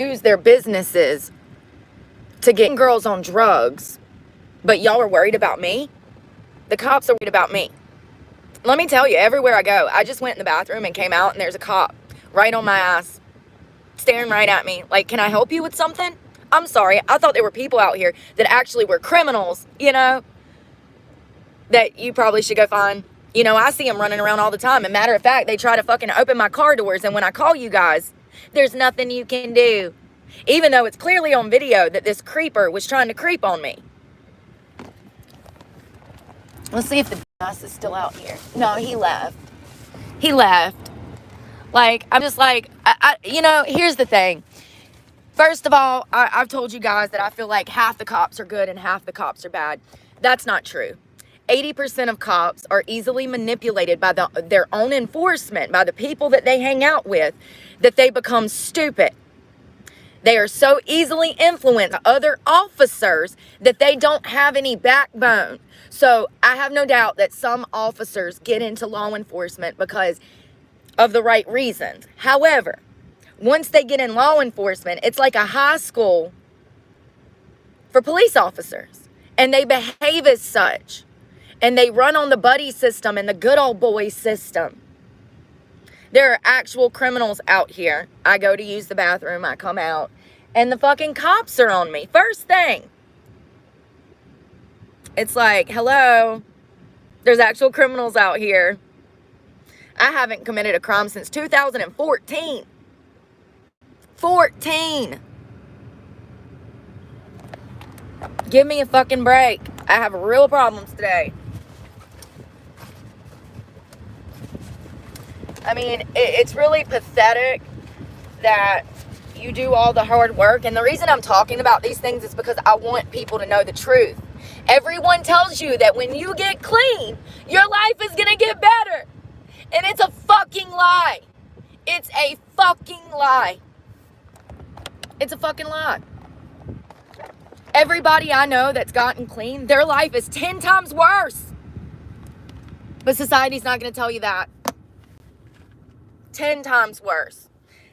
use their businesses to get girls on drugs, but y'all are worried about me? The cops are worried about me. Let me tell you, everywhere I go, I just went in the bathroom and came out and there's a cop right on my ass, staring right at me. Like, can I help you with something? I'm sorry. I thought there were people out here that actually were criminals, you know, that you probably should go find. You know, I see them running around all the time. And matter of fact, they try to fucking open my car doors. And when I call you guys, there's nothing you can do. Even though it's clearly on video that this creeper was trying to creep on me. Let's see if the ass is still out here. No, he left. He left. Like, I'm just like, you know, here's the thing. First of all, I've told you guys that I feel like half the cops are good and half the cops are bad. That's not true. 80% of cops are easily manipulated by their own enforcement, by the people that they hang out with, that they become stupid. They are so easily influenced by other officers that they don't have any backbone. So I have no doubt that some officers get into law enforcement because of the right reasons. However, once they get in law enforcement, it's like a high school for police officers. And they behave as such. And they run on the buddy system and the good old boy system. There are actual criminals out here. I go to use the bathroom, I come out, and the fucking cops are on me. First thing. It's like, hello, there's actual criminals out here. I haven't committed a crime since 2014. 14. Give me a fucking break. I have real problems today. I mean, it's really pathetic that you do all the hard work. And the reason I'm talking about these things is because I want people to know the truth. Everyone tells you that when you get clean, your life is going to get better. And it's a fucking lie. It's a fucking lie. It's a fucking lie. Everybody I know that's gotten clean, their life is 10 times worse. But society's not going to tell you that. 10 times worse.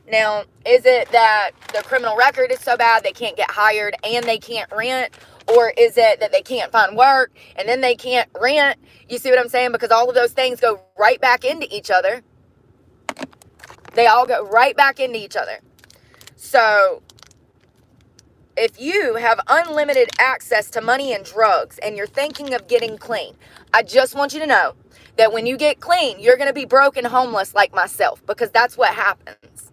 Now, is it that the criminal record is so bad they can't get hired and they can't rent? Or is it that they can't find work and then they can't rent? You see what I'm saying? Because all of those things go right back into each other. They all go right back into each other. So, if you have unlimited access to money and drugs and you're thinking of getting clean, I just want you to know that when you get clean, you're going to be broke and homeless like myself, because that's what happens.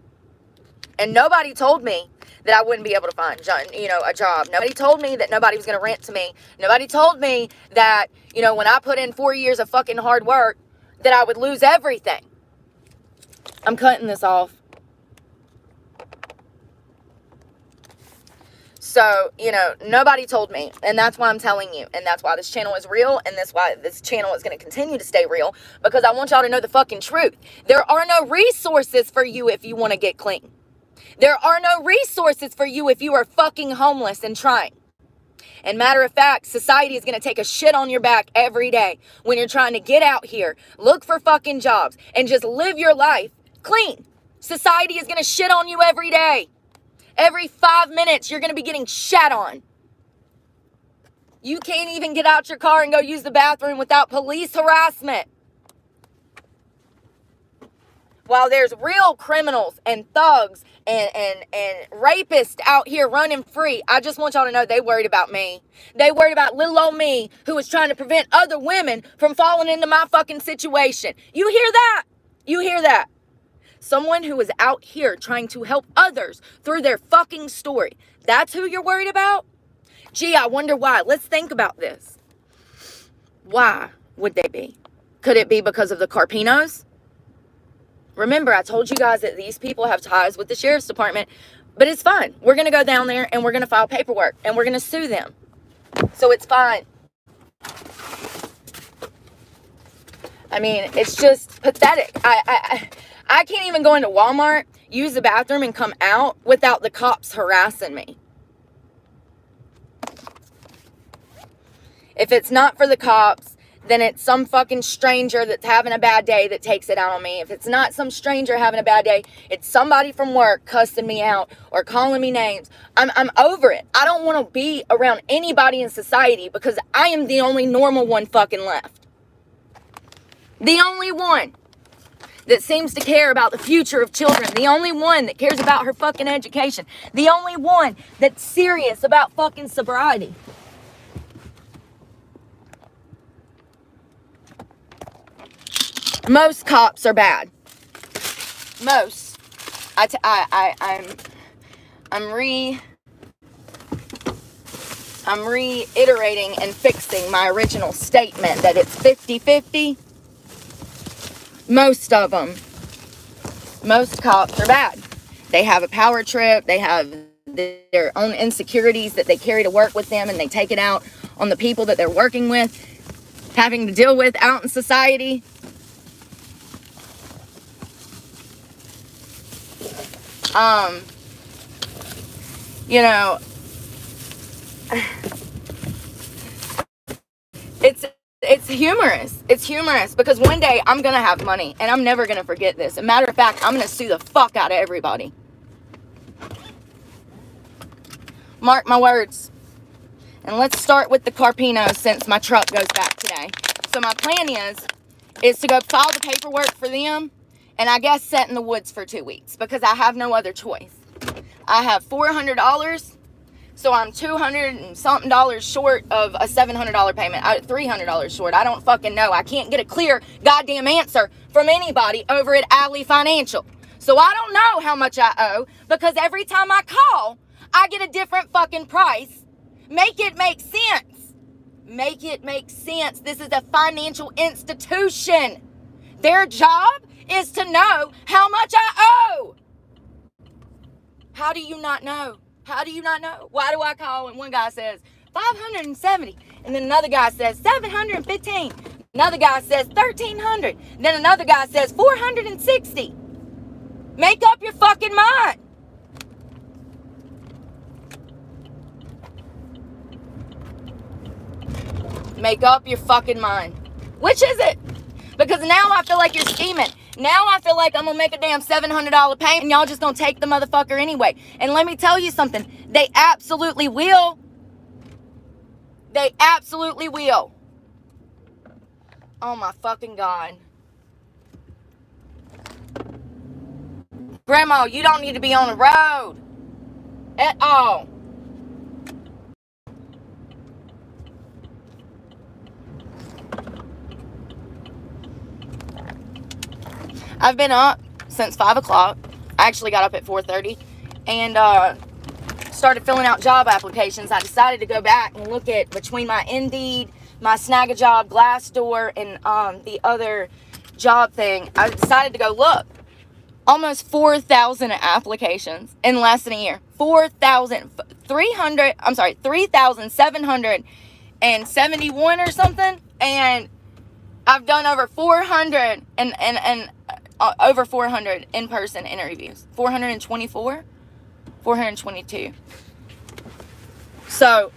And nobody told me that I wouldn't be able to find, you know, a job. Nobody told me that nobody was going to rent to me. Nobody told me that, you know, when I put in 4 years of fucking hard work, that I would lose everything. I'm cutting this off. So, you know, nobody told me, and that's why I'm telling you, and that's why this channel is real, and that's why this channel is going to continue to stay real, because I want y'all to know the fucking truth. There are no resources for you if you want to get clean. There are no resources for you if you are fucking homeless and trying. And matter of fact, society is going to take a shit on your back every day when you're trying to get out here, look for fucking jobs, and just live your life clean. Society is going to shit on you every day. Every 5 minutes, you're going to be getting shat on. You can't even get out your car and go use the bathroom without police harassment. While there's real criminals and thugs and rapists out here running free, I just want y'all to know they worried about me. They worried about little old me who was trying to prevent other women from falling into my fucking situation. You hear that? You hear that? Someone who is out here trying to help others through their fucking story. That's who you're worried about? Gee, I wonder why. Let's think about this. Why would they be? Could it be because of the Carpinos? Remember, I told you guys that these people have ties with the sheriff's department, but it's fine. We're going to go down there and we're going to file paperwork and we're going to sue them. So it's fine. I mean, it's just pathetic. I can't even go into Walmart, use the bathroom, and come out without the cops harassing me. If it's not for the cops, then it's some fucking stranger that's having a bad day that takes it out on me. If it's not some stranger having a bad day, it's somebody from work cussing me out or calling me names. I'm over it. I don't want to be around anybody in society because I am the only normal one fucking left. The only one that seems to care about the future of children. The only one that cares about her fucking education. The only one that's serious about fucking sobriety. Most cops are bad. Most. I'm reiterating and fixing my original statement that it's 50-50. Most of them. Most cops are bad. They have a power trip. They have their own insecurities that they carry to work with them, and they take it out on the people that they're working with, having to deal with out in society. You know, it's humorous. It's humorous because one day I'm going to have money and I'm never going to forget this. As a matter of fact, I'm going to sue the fuck out of everybody. Mark my words. And let's start with the Carpinos since my truck goes back today. So my plan is to go file the paperwork for them and I guess sit in the woods for 2 weeks because I have no other choice. I have $400, so I'm $200 and something short of a $700 payment. $300 short. I don't fucking know. I can't get a clear goddamn answer from anybody over at Alley Financial. So I don't know how much I owe because every time I call, I get a different fucking price. Make it make sense. Make it make sense. This is a financial institution. Their job is to know how much I owe. How do you not know? How do you not know? Why do I call and one guy says 570 and then another guy says 715. Another guy says 1300. Then another guy says 460. Make up your fucking mind. Make up your fucking mind. Which is it? Because now I feel like you're scheming. Now I feel like I'm going to make a damn $700 payment and y'all just going to take the motherfucker anyway. And let me tell you something. They absolutely will. They absolutely will. Oh my fucking God. Grandma, you don't need to be on the road at all. I've been up since 5 o'clock. I actually got up at 4:30 and started filling out job applications. I decided to go back and look at between my Indeed, my Snag-a-Job, Glassdoor, and the other job thing. I decided to go look. Almost 4,000 applications in less than a year. 3,771 or something. And I've done over 400 and over 400 in-person interviews. 424? 422. So,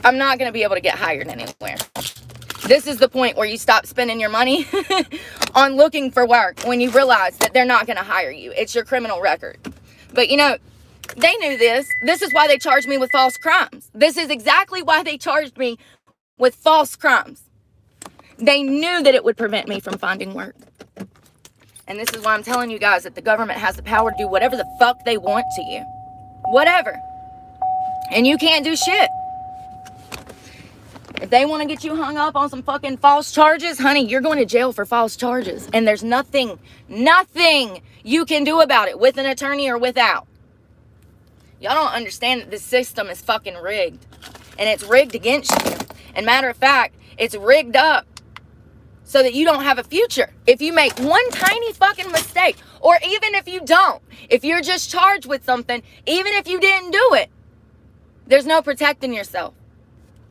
I'm not going to be able to get hired anywhere. This is the point where you stop spending your money on looking for work when you realize that they're not going to hire you. It's your criminal record. But, you know, they knew this. This is why they charged me with false crimes. This is exactly why they charged me with false crimes. They knew that it would prevent me from finding work. And this is why I'm telling you guys that the government has the power to do whatever the fuck they want to you. Whatever. And you can't do shit. If they want to get you hung up on some fucking false charges, honey, you're going to jail for false charges. And there's nothing you can do about it with an attorney or without. Y'all don't understand that this system is fucking rigged. And it's rigged against you. And matter of fact, it's rigged up so that you don't have a future. If you make one tiny fucking mistake, or even if you don't, if you're just charged with something, even if you didn't do it, there's no protecting yourself.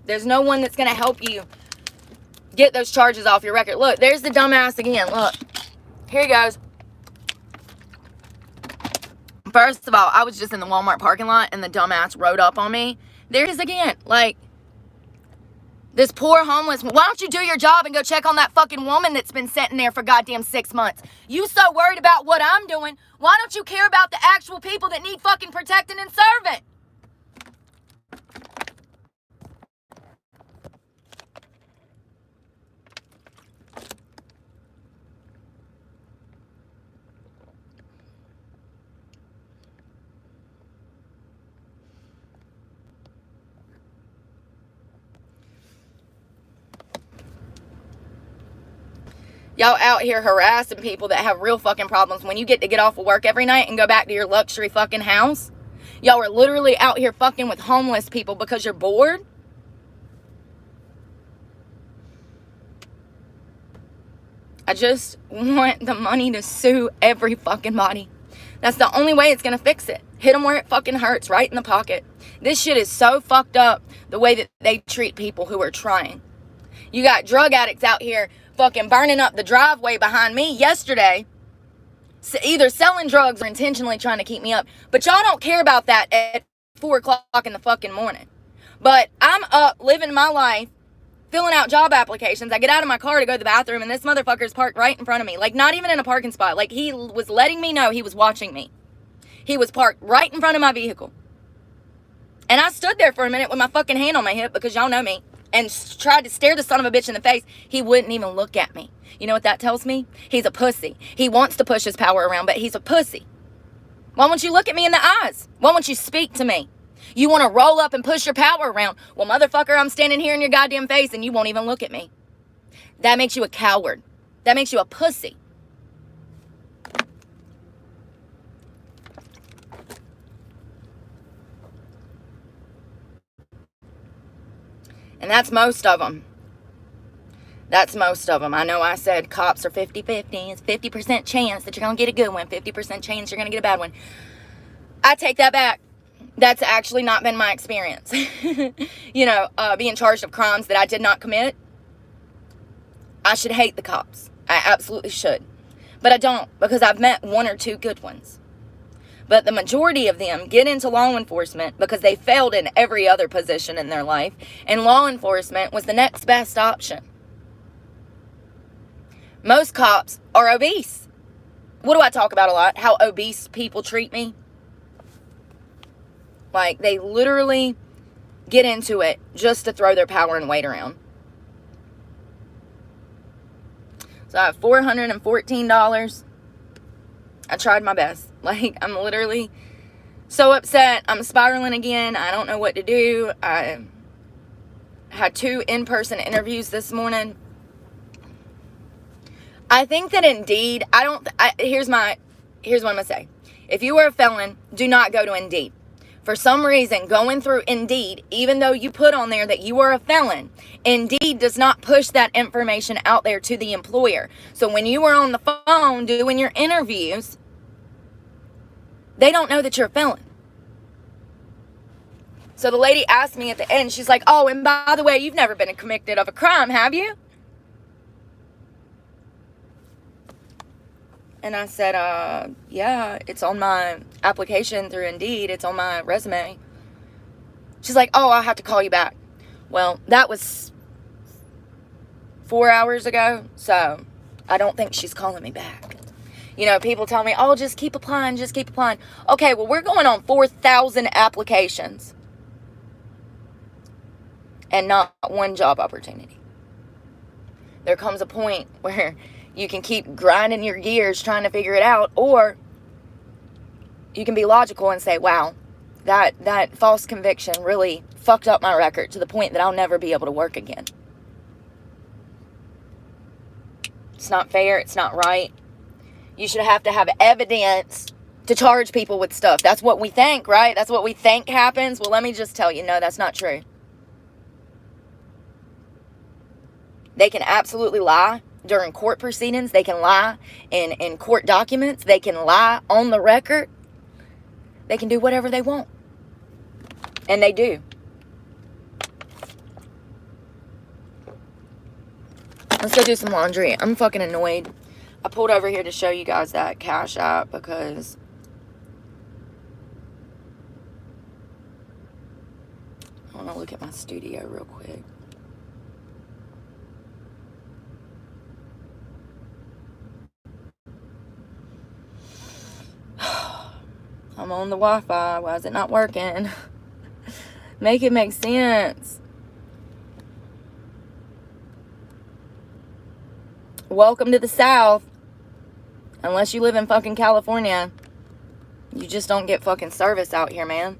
There's no one that's going to help you get those charges off your record. Look, there's the dumbass again. Look, here he goes. First of all, I was just in the Walmart parking lot and the dumbass rode up on me. There it is again. Like, This poor homeless, why don't you do your job and go check on that fucking woman that's been sitting there for goddamn 6 months? You so worried about what I'm doing, why don't you care about the actual people that need fucking protecting and serving? Y'all out here harassing people that have real fucking problems when you get to get off of work every night and go back to your luxury fucking house. Y'all are literally out here fucking with homeless people because you're bored. I just want the money to sue every fucking body. That's the only way it's gonna fix it. Hit them where it fucking hurts, right in the pocket. This shit is so fucked up, the way that they treat people who are trying. You got drug addicts out here fucking burning up the driveway behind me yesterday, either selling drugs or intentionally trying to keep me up. But y'all don't care about that at 4 o'clock in the fucking morning. But I'm up living my life, filling out job applications. I get out of my car to go to the bathroom, and this motherfucker's parked right in front of me. Like, not even in a parking spot. Like, he was letting me know he was watching me. He was parked right in front of my vehicle. And I stood there for a minute with my fucking hand on my hip, because y'all know me, and tried to stare the son of a bitch in the face. He wouldn't even look at me. You know what that tells me? He's a pussy. He wants to push his power around, but he's a pussy. Why won't you look at me in the eyes? Why won't you speak to me? You want to roll up and push your power around. Well, motherfucker, I'm standing here in your goddamn face and you won't even look at me. That makes you a coward. That makes you a pussy. And that's most of them. That's most of them. I know I said cops are 50-50. It's 50% chance that you're going to get a good one. 50% chance you're going to get a bad one. I take that back. That's actually not been my experience. You know, being charged of crimes that I did not commit. I should hate the cops. I absolutely should. But I don't, because I've met 1 or 2 good ones. But the majority of them get into law enforcement because they failed in every other position in their life. And law enforcement was the next best option. Most cops are obese. What do I talk about a lot? How obese people treat me. Like, they literally get into it just to throw their power and weight around. So I have $414. I tried my best. Like, I'm literally so upset. I'm spiraling again. I don't know what to do. I had 2 in-person interviews this morning. I think that Indeed, here's what I'm going to say. If you are a felon, do not go to Indeed. For some reason, going through Indeed, even though you put on there that you are a felon, Indeed does not push that information out there to the employer. So when you are on the phone doing your interviews, they don't know that you're a felon. So the lady asked me at the end, she's like, oh, and by the way, you've never been convicted of a crime, have you? And I said, yeah, it's on my application through Indeed. It's on my resume. She's like, oh, I'll have to call you back. Well, that was 4 hours ago, so I don't think she's calling me back. You know, people tell me, oh, just keep applying, just keep applying. Okay, well, we're going on 4,000 applications and not 1 job opportunity. There comes a point where you can keep grinding your gears trying to figure it out, or you can be logical and say, wow, that false conviction really fucked up my record to the point that I'll never be able to work again. It's not fair. It's not right. You should have to have evidence to charge people with stuff. That's what we think, right? That's what we think happens. Well, let me just tell you, no, that's not true. They can absolutely lie during court proceedings. They can lie in court documents. They can lie on the record. They can do whatever they want. And they do. Let's go do some laundry. I'm fucking annoyed. I pulled over here to show you guys that Cash App because I want to look at my studio real quick. I'm on the Wi-Fi. Why is it not working? Make it make sense. Welcome to the South. Unless you live in fucking California, you just don't get fucking service out here, man.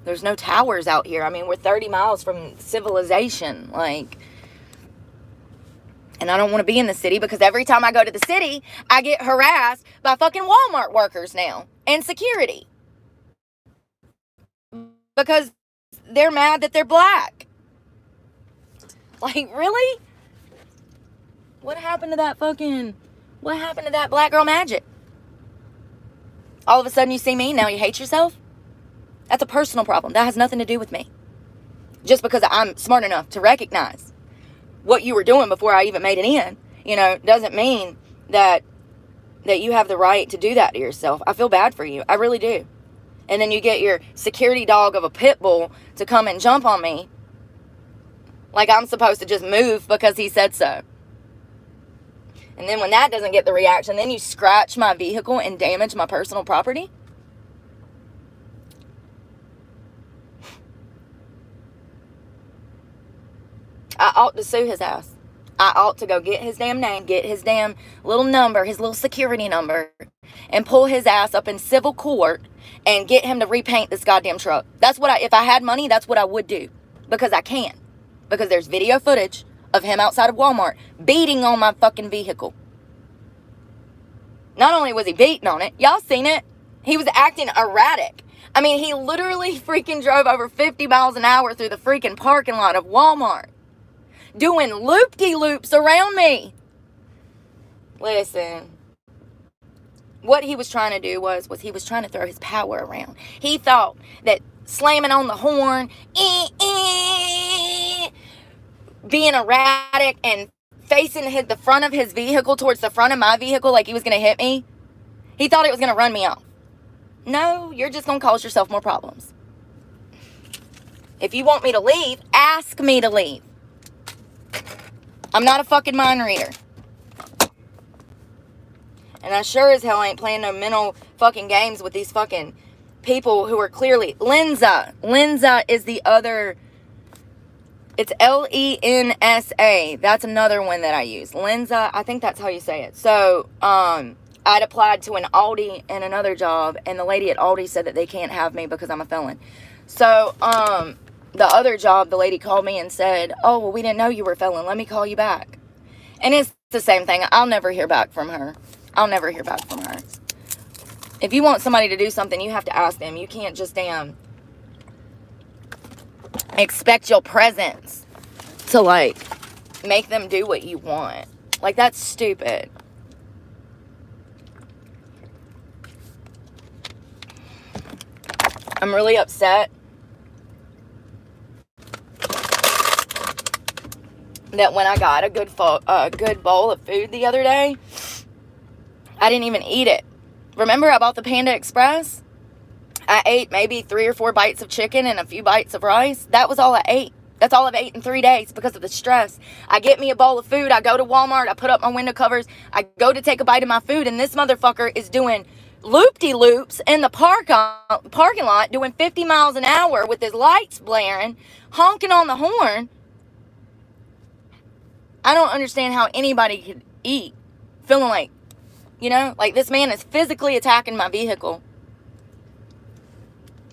There's no towers out here. I mean, we're 30 miles from civilization. Like, and I don't want to be in the city because every time I go to the city, I get harassed by fucking Walmart workers now and security. Because they're mad that they're black. Like, really? What happened to that black girl magic? All of a sudden you see me, now you hate yourself? That's a personal problem. That has nothing to do with me. Just because I'm smart enough to recognize what you were doing before I even made it in, doesn't mean that you have the right to do that to yourself. I feel bad for you. I really do. And then you get your security dog of a pit bull to come and jump on me like I'm supposed to just move because he said so. And then when that doesn't get the reaction, then you scratch my vehicle and damage my personal property? I ought to sue his ass. I ought to go get his damn name, get his damn little number, his little security number, and pull his ass up in civil court and get him to repaint this goddamn truck. That's what if I had money, that's what I would do. Because I can. Because there's video footage of him outside of Walmart beating on my fucking vehicle. Not only was he beating on it, y'all seen it, he was acting erratic. I mean, he literally freaking drove over 50 miles an hour through the freaking parking lot of Walmart, doing loop-de-loops around me. Listen, what he was trying to do was he was trying to throw his power around. He thought that slamming on the horn, being erratic and facing the front of his vehicle towards the front of my vehicle like he was going to hit me, he thought it was going to run me off. No, you're just going to cause yourself more problems. If you want me to leave, ask me to leave. I'm not a fucking mind reader. And I sure as hell ain't playing no mental fucking games with these fucking people who are clearly... Lensa is the other... It's Lensa. That's another one that I use. Lensa, I think that's how you say it. So, I'd applied to an Aldi and another job, and the lady at Aldi said that they can't have me because I'm a felon. So, the other job, the lady called me and said, oh, well, we didn't know you were a felon. Let me call you back. And it's the same thing. I'll never hear back from her. If you want somebody to do something, you have to ask them. You can't just expect your presence to, like, make them do what you want. Like, that's stupid. I'm really upset that when I got a good bowl of food the other day, I didn't even eat it. Remember I bought the Panda Express? I ate maybe 3 or 4 bites of chicken and a few bites of rice. That was all I ate. That's all I've ate in 3 days because of the stress. I get me a bowl of food. I go to Walmart. I put up my window covers. I go to take a bite of my food, and this motherfucker is doing loop-de-loops in the parking lot, doing 50 miles an hour with his lights blaring, honking on the horn. I don't understand how anybody could eat feeling like, like this man is physically attacking my vehicle.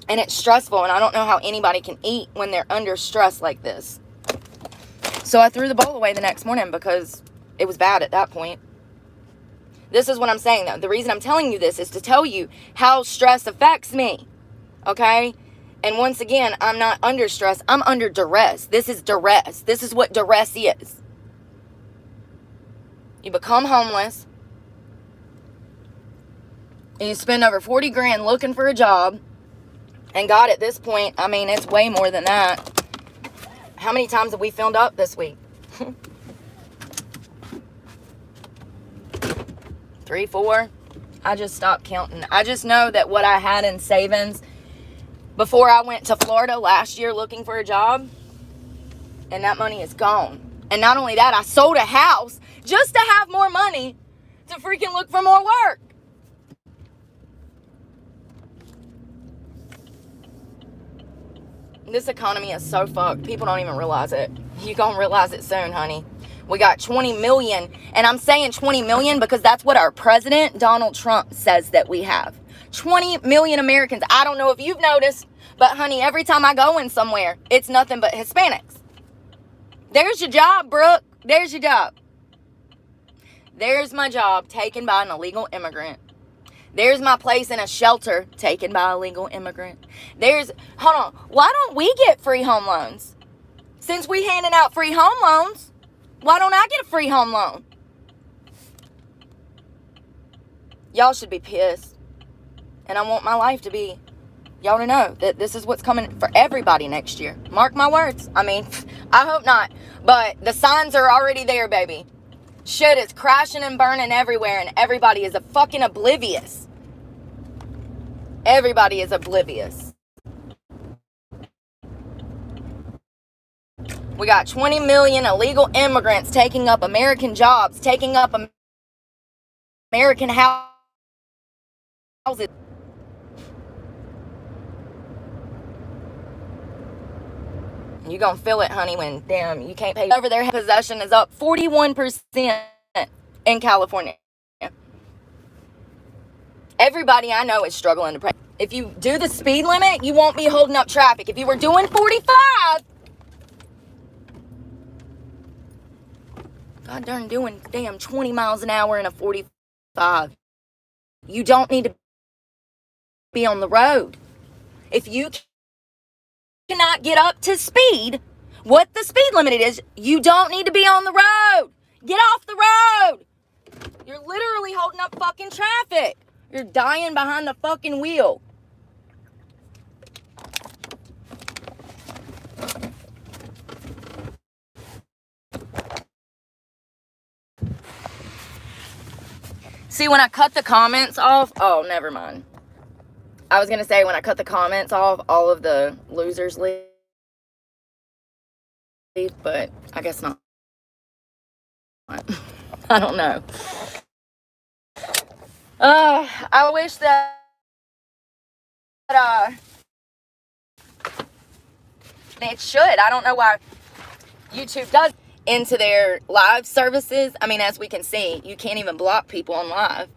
And it's stressful, and I don't know how anybody can eat when they're under stress like this. So I threw the bowl away the next morning because it was bad at that point. This is what I'm saying, though. The reason I'm telling you this is to tell you how stress affects me. Okay? And once again, I'm not under stress. I'm under duress. This is duress. This is what duress is. You become homeless. And you spend over 40 grand looking for a job. And God, at this point, I mean, it's way more than that. How many times have we filled up this week? 3, 4. I just stopped counting. I just know that what I had in savings before I went to Florida last year looking for a job, and that money is gone. And not only that, I sold a house just to have more money to freaking look for more work. This economy is so fucked. People don't even realize it. You're going to realize it soon, honey. We got 20 million. And I'm saying 20 million because that's what our president, Donald Trump, says that we have. 20 million Americans. I don't know if you've noticed, but honey, every time I go in somewhere, it's nothing but Hispanics. There's your job, Brooke. There's your job. There's my job taken by an illegal immigrant. There's my place in a shelter taken by a legal immigrant. Hold on. Why don't we get free home loans? Since we handing out free home loans, why don't I get a free home loan? Y'all should be pissed. And I want my life to be, y'all to know that this is what's coming for everybody next year. Mark my words. I mean, I hope not. But the signs are already there, baby. Shit is crashing and burning everywhere, and everybody is fucking oblivious. Everybody is oblivious. We got 20 million illegal immigrants taking up American jobs, taking up American houses. You're going to feel it, honey, when, damn, you can't pay. Over their possession is up 41% in California. Everybody I know is struggling to pay. If you do the speed limit, you won't be holding up traffic. If you were doing 45, God darn doing damn 20 miles an hour in a 45, you don't need to be on the road. If you cannot get up to speed, what the speed limit is, you don't need to be on the road. Get off the road. You're literally holding up fucking traffic. You're dying behind the fucking wheel. See, when I cut the comments off, oh, never mind. I was going to say, when I cut the comments off, all of the losers leave, but I guess not. I don't know. I wish that it should. I don't know why YouTube does into their live services. I mean, as we can see, you can't even block people on live.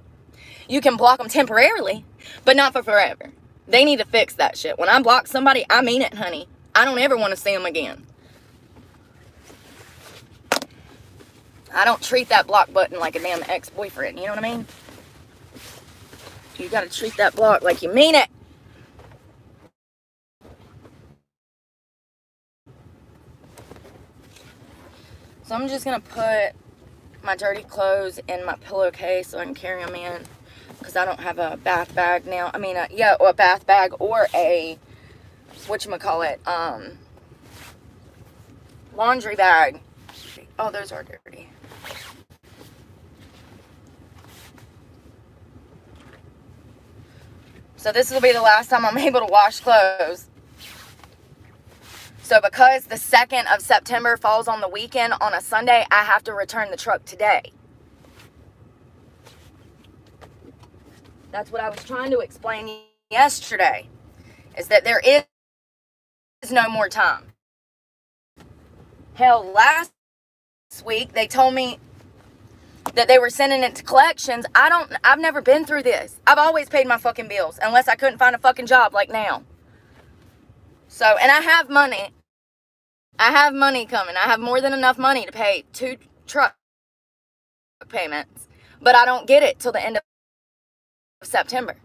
You can block them temporarily, but not for forever. They need to fix that shit. When I block somebody, I mean it, honey. I don't ever want to see them again. I don't treat that block button like a damn ex-boyfriend. You know what I mean? You gotta treat that block like you mean it. So I'm just gonna put my dirty clothes in my pillowcase so I can carry them in, because I don't have a bath bag now. I mean, a bath bag or a, whatchamacallit, laundry bag. Oh, those are dirty. So this will be the last time I'm able to wash clothes. So because the 2nd of September falls on the weekend on a Sunday, I have to return the truck today. That's what I was trying to explain yesterday, is that there is no more time. Hell, last week they told me that they were sending it to collections. I've never been through this. I've always paid my fucking bills, unless I couldn't find a fucking job like now. So, and I have money. I have money coming. I have more than enough money to pay 2 truck payments, but I don't get it till the end of September.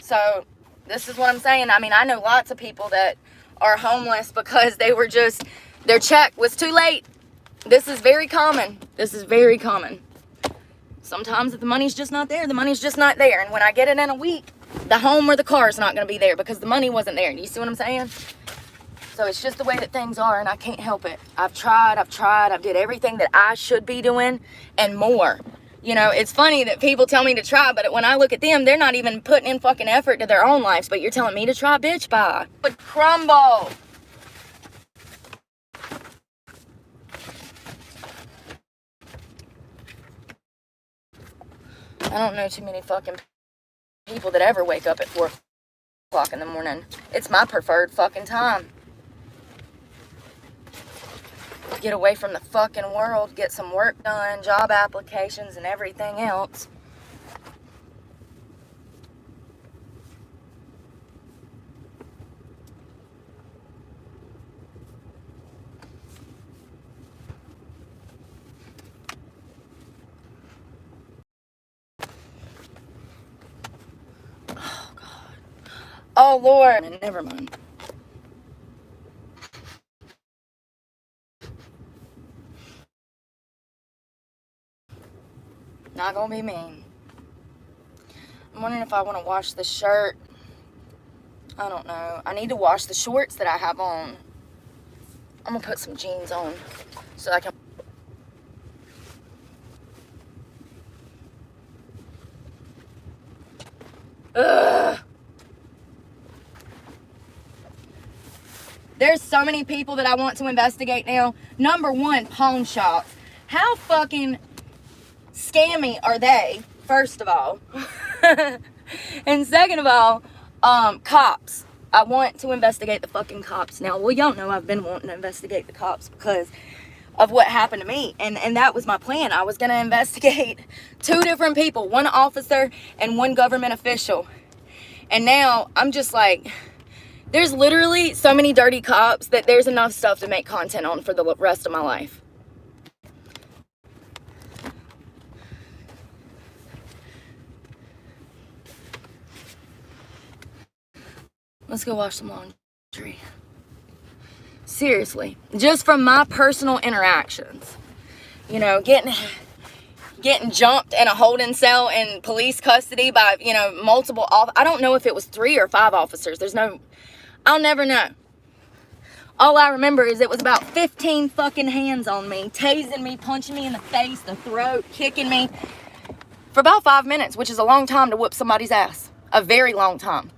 So, this is what I'm saying. I mean, I know lots of people that are homeless because they were just, their check was too late. This is very common. This is very common. Sometimes if the money's just not there, the money's just not there. And when I get it in a week, the home or the car is not going to be there because the money wasn't there. You see what I'm saying? So it's just the way that things are, and I can't help it. I've tried. I've did everything that I should be doing and more. You know, it's funny that people tell me to try, but when I look at them, they're not even putting in fucking effort to their own lives. But you're telling me to try, bitch, bye. Would crumble. I don't know too many fucking people that ever wake up at 4 o'clock in the morning. It's my preferred fucking time. Get away from the fucking world, get some work done, job applications and everything else. Oh, God. Oh, Lord. Never mind. Not gonna be mean. I'm wondering if I want to wash the shirt. I don't know. I need to wash the shorts that I have on. I'm gonna put some jeans on so I can. Ugh. There's so many people that I want to investigate now. Number one, pawn shops. How fucking scammy are they, first of all? And second of all, cops. I want to investigate the fucking cops now. Well, y'all know I've been wanting to investigate the cops because of what happened to me. And that was my plan. I was going to investigate 2 different people, 1 officer and 1 government official. And now I'm just like, there's literally so many dirty cops that there's enough stuff to make content on for the rest of my life. Let's go wash some laundry. Seriously, just from my personal interactions, you know, getting jumped in a holding cell in police custody by, you know, multiple I don't know if it was 3 or 5 officers. I'll never know. All I remember is it was about 15 fucking hands on me, tasing me, punching me in the face, the throat, kicking me for about 5 minutes, which is a long time to whoop somebody's ass. A very long time.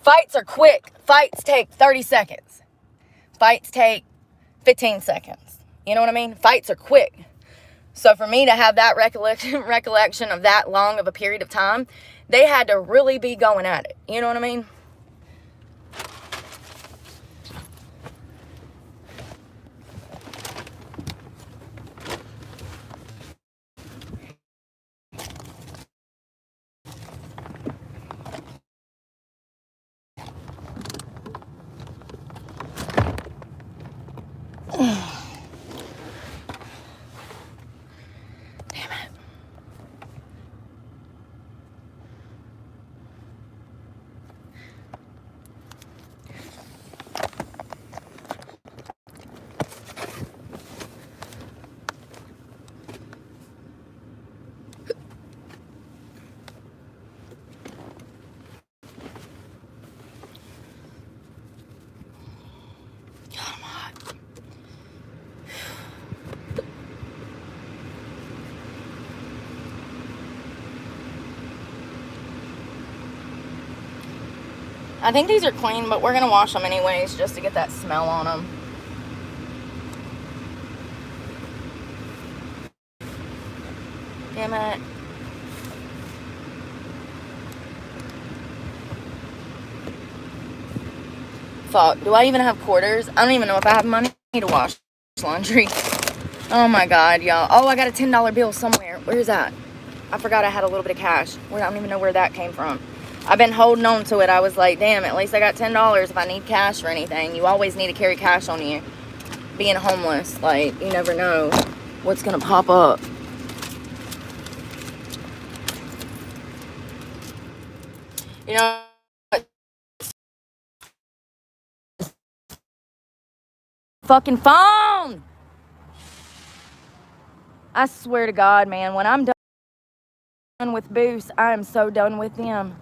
Fights are quick. Fights take 30 seconds. Fights take 15 seconds. You know what I mean? Fights are quick. So for me to have that recollection of that long of a period of time, they had to really be going at it. You know what I mean? I think these are clean, but we're going to wash them anyways just to get that smell on them. Damn it. Fuck, do I even have quarters? I don't even know if I have money to wash laundry. Oh my God, y'all. Oh, I got a $10 bill somewhere. Where's that? I forgot I had a little bit of cash. I don't even know where that came from. I've been holding on to it. I was like, damn, at least I got $10 if I need cash or anything. You always need to carry cash on you. Being homeless, like, you never know what's going to pop up. You know, fucking phone! I swear to God, man, when I'm done with Boost, I am so done with them.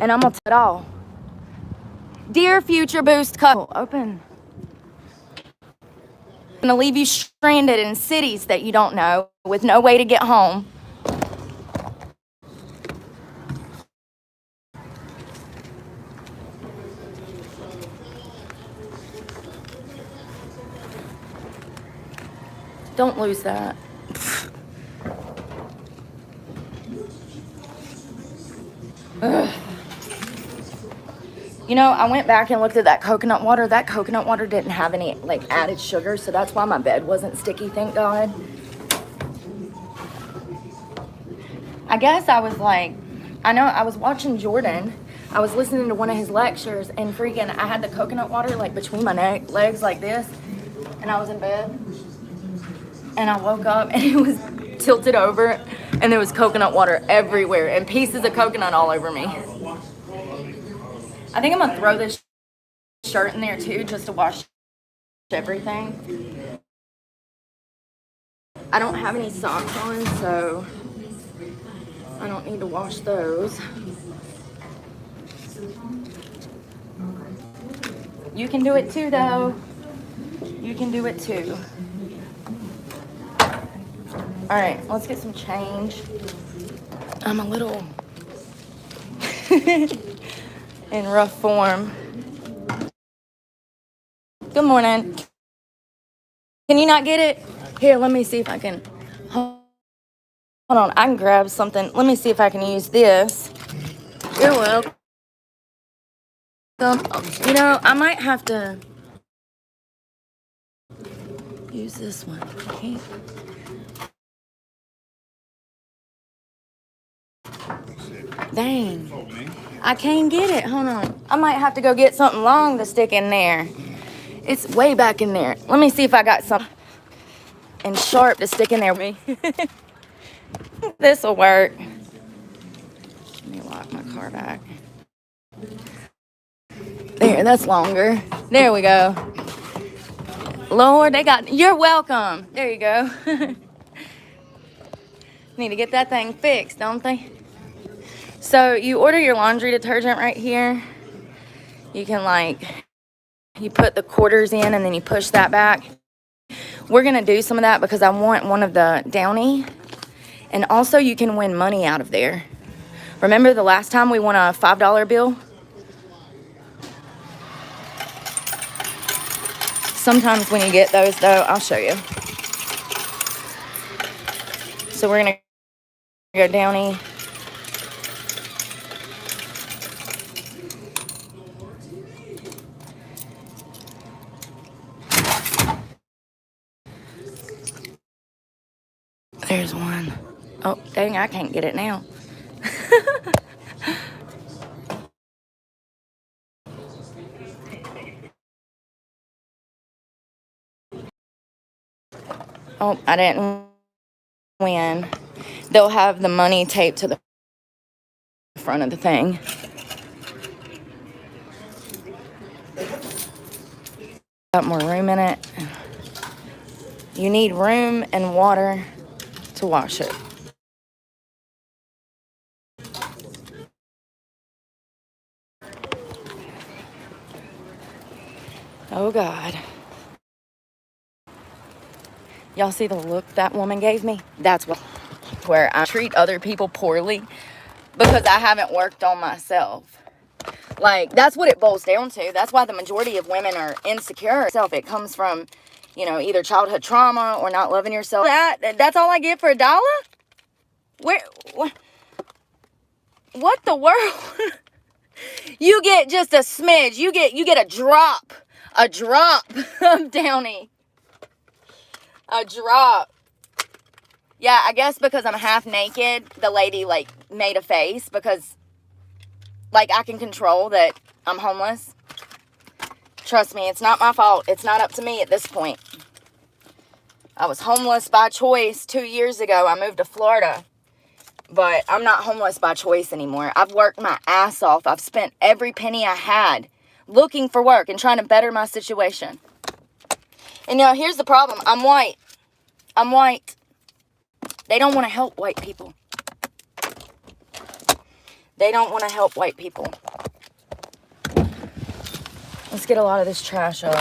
And I'm gonna tell it all. Dear future Boost couple, open. I'm gonna leave you stranded in cities that you don't know with no way to get home. Don't lose that. Ugh. You know, I went back and looked at that coconut water. That coconut water didn't have any, like, added sugar, so that's why my bed wasn't sticky, thank God. I guess I was like, I know, I was watching Jordan. I was listening to one of his lectures, and freaking, I had the coconut water, like, between my legs like this, and I was in bed. And I woke up, and it was tilted over, and there was coconut water everywhere, and pieces of coconut all over me. I think I'm going to throw this shirt in there, too, just to wash everything. I don't have any socks on, so I don't need to wash those. You can do it too, though. You can do it too. All right, let's get some change. I'm a little in rough form. Good morning. Can you not get it? Here, let me see if I can. Hold on, I can grab something. Let me see if I can use this. You're welcome. You know, I might have to use this one. Okay. Dang. I can't get it. Hold on. I might have to go get something long to stick in there. It's way back in there. Let me see if I got something and sharp to stick in there with me. This'll work. Let me lock my car back. There, that's longer. There we go. Lord, they got, you're welcome. There you go. Need to get that thing fixed, don't they? So you order your laundry detergent right here. You can, like, you put the quarters in and then you push that back. We're going to do some of that because I want one of the Downy. And also you can win money out of there. Remember the last time we won a $5 bill? Sometimes when you get those, though, I'll show you. So we're going to go Downy. There's one. Oh, dang, I can't get it now. Oh, I didn't win. They'll have the money taped to the front of the thing. Got more room in it. You need room and water to wash it. Oh, God. Y'all see the look that woman gave me? That's where I treat other people poorly because I haven't worked on myself. Like, that's what it boils down to. That's why the majority of women are insecure. It comes from, you know, either childhood trauma or not loving yourself. That's all I get for $1? What the world? You get just a smidge. You get a drop of Downy. A drop. Yeah, I guess because I'm half naked, the lady, like, made a face because, like, I can control that I'm homeless. Trust me, it's not my fault. It's not up to me at this point. I was homeless by choice 2 years ago. I moved to Florida. But I'm not homeless by choice anymore. I've worked my ass off. I've spent every penny I had looking for work and trying to better my situation. And, you know, here's the problem. I'm white. I'm white. They don't want to help white people. They don't want to help white people. Let's get a lot of this trash up.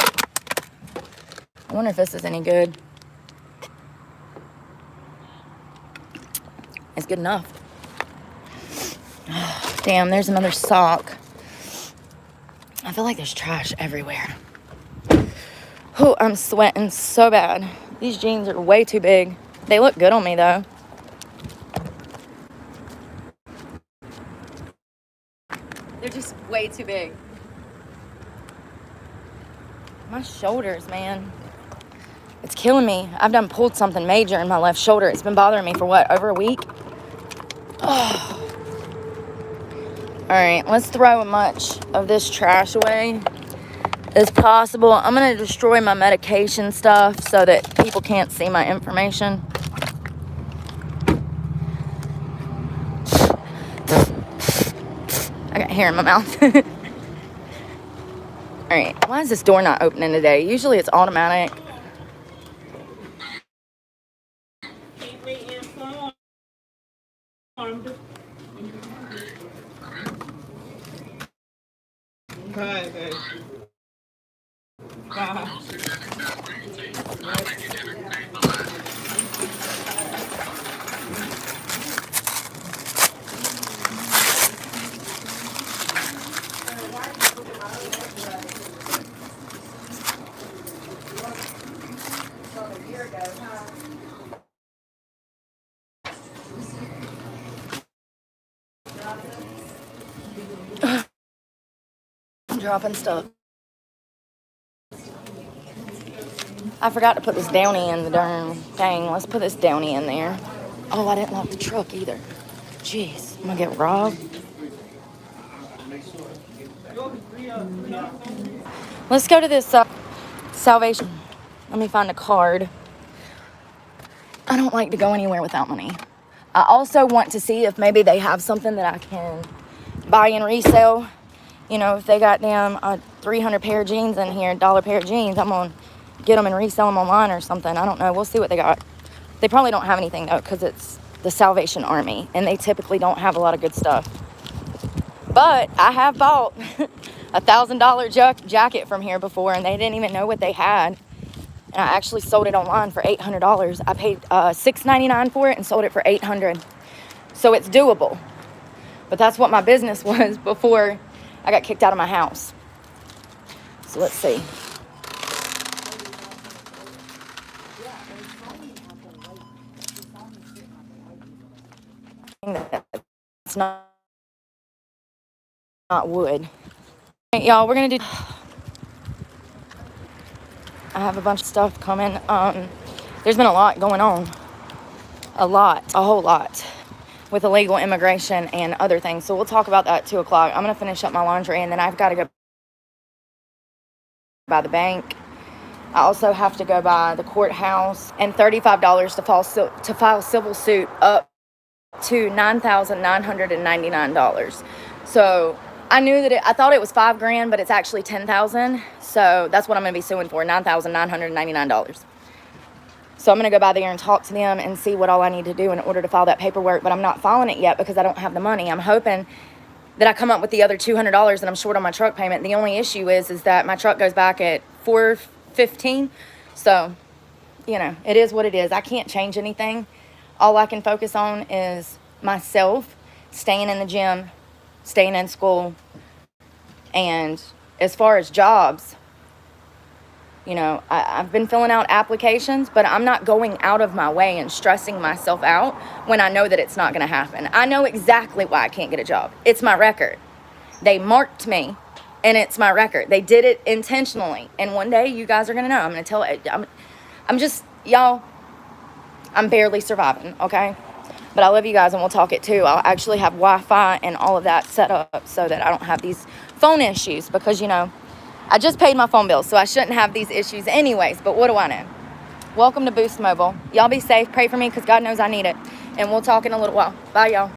I wonder if this is any good. It's good enough. Damn, there's another sock. I feel like there's trash everywhere. Oh, I'm sweating so bad. These jeans are way too big. They look good on me, though. They're just way too big. My shoulders, man. It's killing me. I've done pulled something major in my left shoulder. It's been bothering me for what, over a week? Oh. All right, let's throw as much of this trash away as possible. I'm going to destroy my medication stuff so that people can't see my information. I got hair in my mouth. All right, why is this door not opening today? Usually it's automatic. Keep me informed. Okay. Bye. I'm dropping stuff. I forgot to put this downy in the darn thing. Let's put this downy in there. Oh, I didn't lock the truck either. Jeez, I'm gonna get robbed. Let's go to this Salvation. Let me find a card. I don't like to go anywhere without money. I also want to see if maybe they have something that I can buy and resell. You know, if they got damn 300 pair of jeans in here, $1 pair of jeans, I'm gonna get them and resell them online or something. I don't know. We'll see what they got. They probably don't have anything though, because it's the Salvation Army and they typically don't have a lot of good stuff. But I have bought a $1,000 jacket from here before and they didn't even know what they had. And I actually sold it online for $800. I paid $6.99 for it and sold it for $800. So it's doable. But that's what my business was before I got kicked out of my house. So let's see. It's not wood. Right, y'all, we're gonna do. I have a bunch of stuff coming. There's been a lot going on. A whole lot. With illegal immigration and other things. So we'll talk about that at 2 o'clock. I'm going to finish up my laundry and then I've got to go by the bank. I also have to go by the courthouse and $35 to file civil suit up to $9,999. So I knew that I thought it was $5,000, but it's actually $10,000. So that's what I'm going to be suing for, $9,999. So I'm going to go by there and talk to them and see what all I need to do in order to file that paperwork. But I'm not filing it yet because I don't have the money. I'm hoping that I come up with the other $200 that I'm short on my truck payment. The only issue is that my truck goes back at $415. So, you know, it is what it is. I can't change anything. All I can focus on is myself, staying in the gym, staying in school. And as far as jobs, you know, I've been filling out applications, but I'm not going out of my way and stressing myself out when I know that it's not going to happen. I know exactly why I can't get a job. It's my record. They marked me, and it's my record. They did it intentionally. And one day, you guys are going to know. I'm going to tell it. I'm just, y'all, I'm barely surviving, okay? But I love you guys, and we'll talk it too. I'll actually have Wi-Fi and all of that set up so that I don't have these phone issues because, you know, I just paid my phone bill, so I shouldn't have these issues anyways, but what do I know? Welcome to Boost Mobile. Y'all be safe. Pray for me because God knows I need it. And we'll talk in a little while. Bye, y'all.